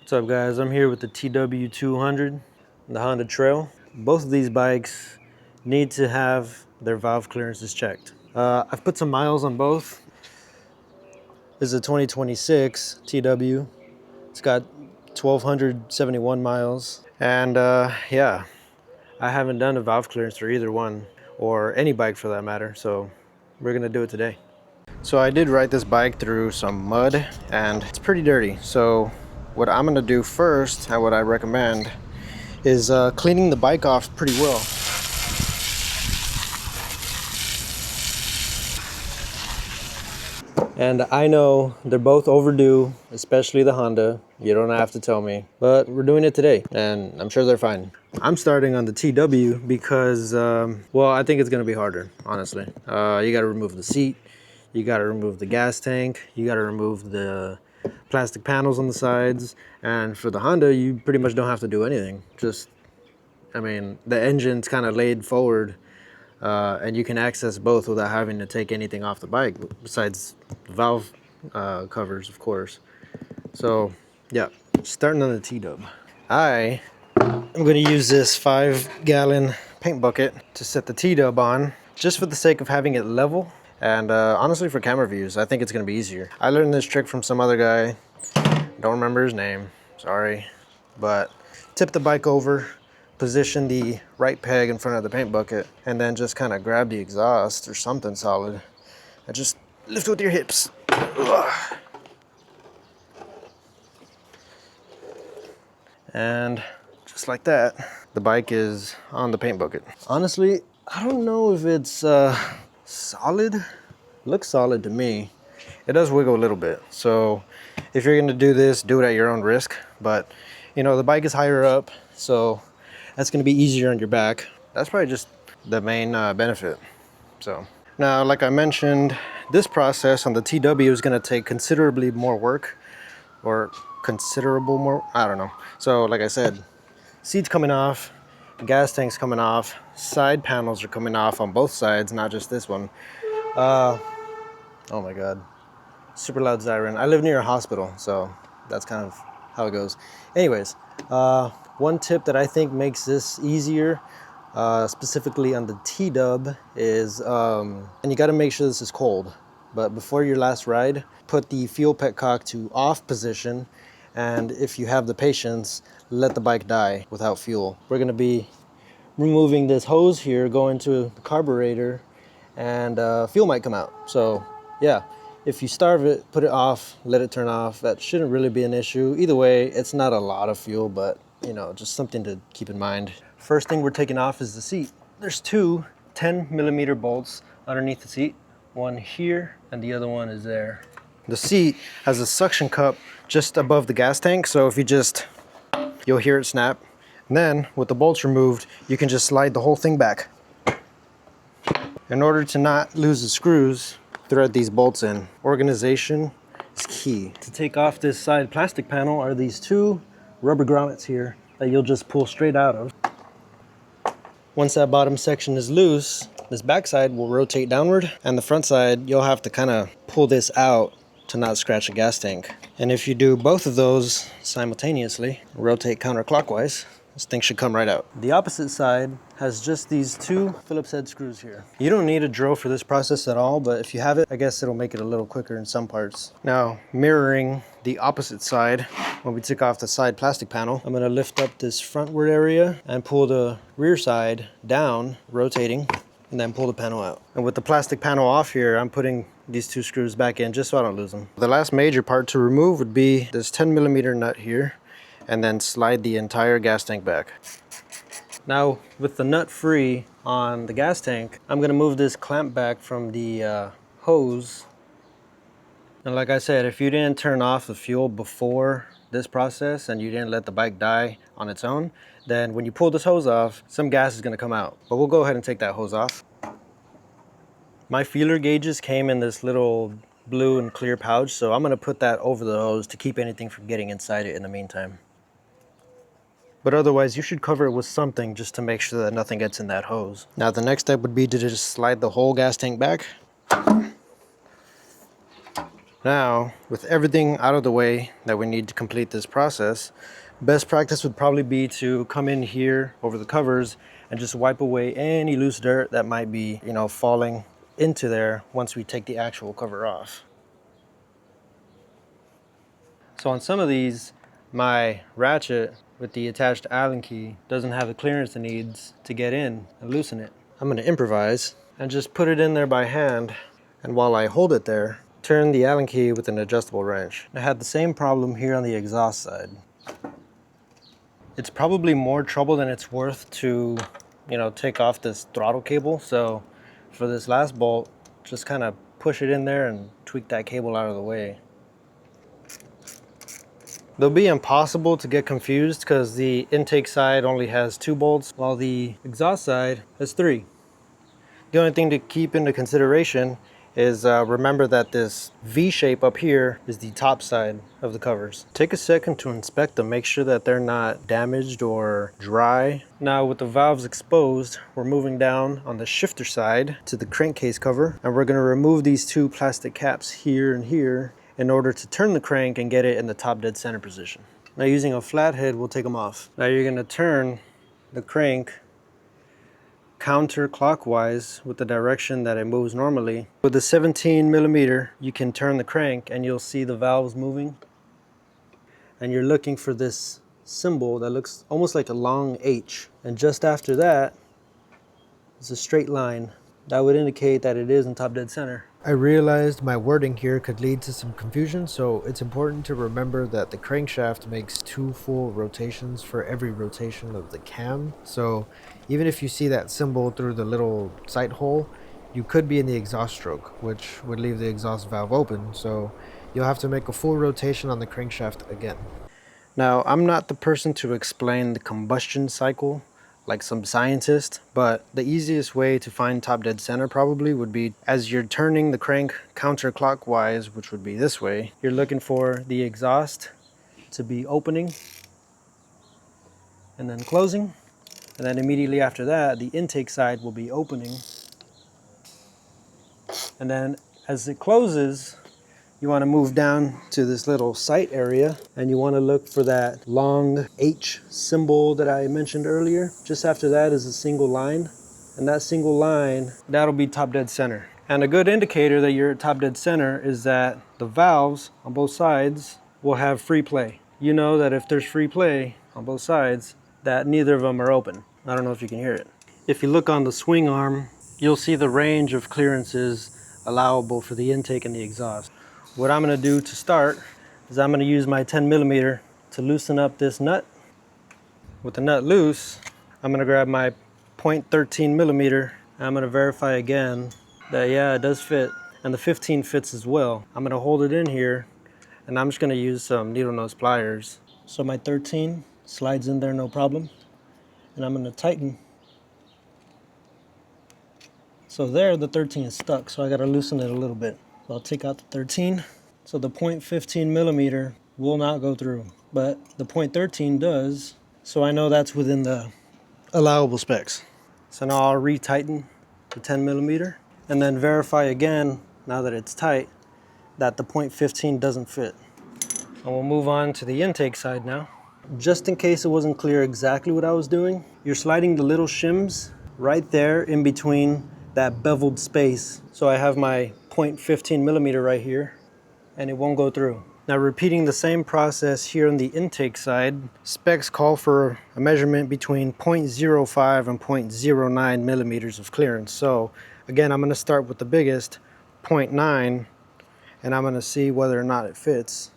What's up guys, I'm here with the TW200 and the Honda Trail. Both of these bikes need to have their valve clearances checked. I've put some miles on both. This is a 2026 TW. It's got 1,271 miles. And yeah, I haven't done a valve clearance for either one, or any bike for that matter, so we're gonna do it today. So I did ride this bike through some mud and it's pretty dirty. So what I'm gonna do first, and what I recommend, is cleaning the bike off pretty well. And I know they're both overdue, especially the Honda. You don't have to tell me, but we're doing it today and I'm sure they're fine. I'm starting on the TW because, well, I think it's gonna be harder, honestly. You gotta remove the seat, you gotta remove the gas tank, you gotta remove the plastic panels on the sides, and for the Honda you pretty much don't have to do anything. Just, I mean, the engine's kind of laid forward, and you can access both without having to take anything off the bike besides the valve covers, of course. So yeah, starting on the T-Dub. I'm going to use this 5-gallon paint bucket to set the T-Dub on, just for the sake of having it level. And honestly, for camera views, I think it's going to be easier. I learned this trick from some other guy. Don't remember his name, sorry. But tip the bike over, position the right peg in front of the paint bucket, and then just kind of grab the exhaust or something solid and just lift with your hips. Ugh. And just like that, the bike is on the paint bucket. Honestly, I don't know if it's solid. It looks solid to me. It does wiggle a little bit. So if you're gonna do this, do it at your own risk. But you know, the bike is higher up, so that's gonna be easier on your back. That's probably just the main benefit. So now, like I mentioned, this process on the TW is gonna take considerably more work, or considerable more, I don't know. So like I said, seats coming off, gas tanks coming off, side panels are coming off on both sides, not just this one. Oh my God, super loud siren. I live near a hospital, so that's kind of how it goes. Anyways, one tip that I think makes this easier, specifically on the T-Dub, is, and you gotta make sure this is cold, but before your last ride, put the fuel petcock to off position, and if you have the patience, let the bike die without fuel. We're gonna be removing this hose here, going to the carburetor, and fuel might come out. So yeah, if you starve it, put it off, let it turn off. That shouldn't really be an issue. Either way, it's not a lot of fuel, but you know, just something to keep in mind. First thing we're taking off is the seat. There's two 10mm bolts underneath the seat. One here and the other one is there. The seat has a suction cup just above the gas tank, so if you just, you'll hear it snap. And then with the bolts removed, you can just slide the whole thing back. In order to not lose the screws, thread these bolts in. Organization is key. To take off this side plastic panel are these two rubber grommets here that you'll just pull straight out of. Once that bottom section is loose, this back side will rotate downward, and the front side, you'll have to kind of pull this out to not scratch the gas tank. And if you do both of those simultaneously, rotate counterclockwise, this thing should come right out. The opposite side has just these two Phillips head screws here. You don't need a drill for this process at all, but if you have it, I guess it'll make it a little quicker in some parts. Now, mirroring the opposite side, when we took off the side plastic panel, I'm gonna lift up this frontward area and pull the rear side down, rotating, and then pull the panel out. And with the plastic panel off here, I'm putting these two screws back in just so I don't lose them. The last major part to remove would be this 10mm nut here, and then slide the entire gas tank back. Now, with the nut free on the gas tank, I'm gonna move this clamp back from the hose. And like I said, if you didn't turn off the fuel before this process and you didn't let the bike die on its own, then when you pull this hose off, some gas is gonna come out. But we'll go ahead and take that hose off. My feeler gauges came in this little blue and clear pouch, so I'm gonna put that over the hose to keep anything from getting inside it in the meantime. But otherwise, you should cover it with something just to make sure that nothing gets in that hose. Now the next step would be to just slide the whole gas tank back. And Now, with everything out of the way that we need to complete this process, best practice would probably be to come in here over the covers and just wipe away any loose dirt that might be, falling into there once we take the actual cover off. So on some of these, my ratchet with the attached Allen key doesn't have the clearance it needs to get in and loosen it. I'm gonna improvise and just put it in there by hand. And while I hold it there, turn the Allen key with an adjustable wrench. I had the same problem here on the exhaust side. It's probably more trouble than it's worth to, take off this throttle cable. So for this last bolt, just kind of push it in there and tweak that cable out of the way. They'll be impossible to get confused because the intake side only has 2 bolts while the exhaust side has 3. The only thing to keep into consideration is remember that this V shape up here is the top side of the covers. Take a second to inspect them, make sure that they're not damaged or dry. Now with the valves exposed, we're moving down on the shifter side to the crankcase cover, and we're going to remove these 2 plastic caps here and here in order to turn the crank and get it in the top dead center position. Now using a flathead, we'll take them off. Now you're going to turn the crank counterclockwise with the direction that it moves normally. With the 17mm, you can turn the crank and you'll see the valves moving. And you're looking for this symbol that looks almost like a long H. And just after that is a straight line. That would indicate that it is in top dead center. I realized my wording here could lead to some confusion, so it's important to remember that the crankshaft makes 2 full rotations for every rotation of the cam. So even if you see that symbol through the little sight hole, you could be in the exhaust stroke, which would leave the exhaust valve open. So you'll have to make a full rotation on the crankshaft again. Now, I'm not the person to explain the combustion cycle like some scientist, but the easiest way to find top dead center probably would be as you're turning the crank counterclockwise, which would be this way, you're looking for the exhaust to be opening and then closing, and then immediately after that the intake side will be opening, and then as it closes you want to move down to this little sight area and you want to look for that long H symbol that I mentioned earlier. Just after that is a single line, and that single line, that'll be top dead center. And a good indicator that you're at top dead center is that the valves on both sides will have free play. You know that if there's free play on both sides, that neither of them are open. I don't know if you can hear it. If you look on the swing arm, you'll see the range of clearances allowable for the intake and the exhaust. What I'm going to do to start is I'm going to use my 10mm to loosen up this nut. With the nut loose, I'm going to grab my 0.13mm. I'm going to verify again that yeah, it does fit, and the 15 fits as well. I'm going to hold it in here and I'm just going to use some needle nose pliers. So my 13 slides in there no problem, and I'm going to tighten. So there the 13 is stuck, so I got to loosen it a little bit. So I'll take out the 13. So the 0.15mm will not go through, but the 0.13 does. So I know that's within the allowable specs. So now I'll retighten the 10mm and then verify again, now that it's tight, that the 0.15 doesn't fit. And we'll move on to the intake side now. Just in case it wasn't clear exactly what I was doing, you're sliding the little shims right there in between that beveled space. So I have my 0.15mm right here, and it won't go through. Now repeating the same process here on the intake side, specs call for a measurement between 0.05 and 0.09 millimeters of clearance. So again, I'm going to start with the biggest, 0.9, and I'm going to see whether or not it fits.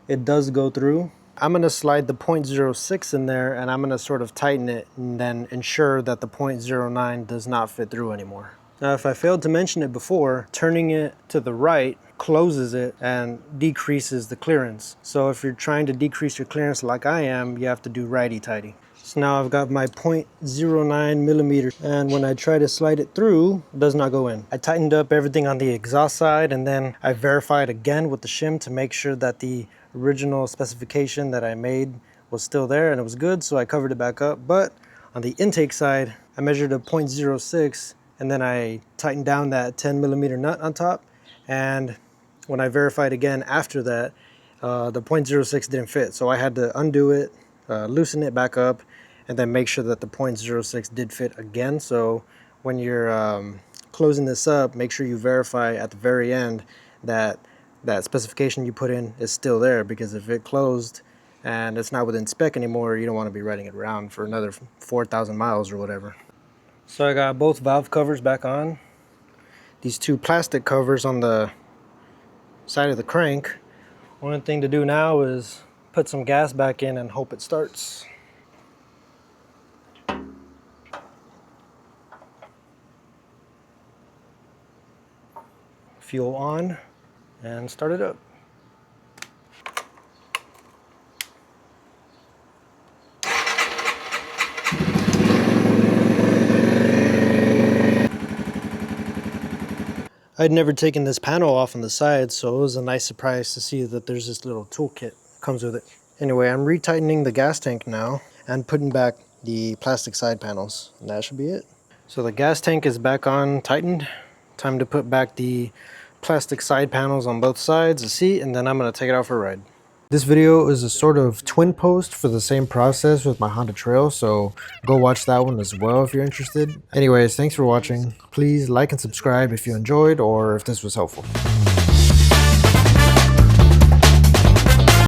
It does go through. I'm going to slide the 0.06 in there and I'm going to sort of tighten it and then ensure that the 0.09 does not fit through anymore. Now if I failed to mention it before, turning it to the right closes it and decreases the clearance. So if you're trying to decrease your clearance like I am, you have to do righty-tighty. So now I've got my 0.09mm, and when I try to slide it through, it does not go in. I tightened up everything on the exhaust side, and then I verified again with the shim to make sure that the original specification that I made was still there and it was good, so I covered it back up. But on the intake side, I measured a 0.06 and then I tightened down that 10mm nut on top, and when I verified again after that, the .06 didn't fit. So I had to undo it, loosen it back up, and then make sure that the .06 did fit again. So when you're closing this up, make sure you verify at the very end that that specification you put in is still there, because if it closed and it's not within spec anymore, you don't want to be riding it around for another 4,000 miles or whatever. So I got both valve covers back on. These two plastic covers on the side of the crank. One thing to do now is put some gas back in and hope it starts. Fuel on and start it up. I'd never taken this panel off on the side, so it was a nice surprise to see that there's this little toolkit that comes with it. Anyway, I'm retightening the gas tank now and putting back the plastic side panels, and that should be it. So the gas tank is back on, tightened. Time to put back the plastic side panels on both sides, the seat, and then I'm gonna take it out for a ride. This video is a sort of twin post for the same process with my Honda Trail, so go watch that one as well if you're interested. Anyways, thanks for watching. Please like and subscribe if you enjoyed or if this was helpful.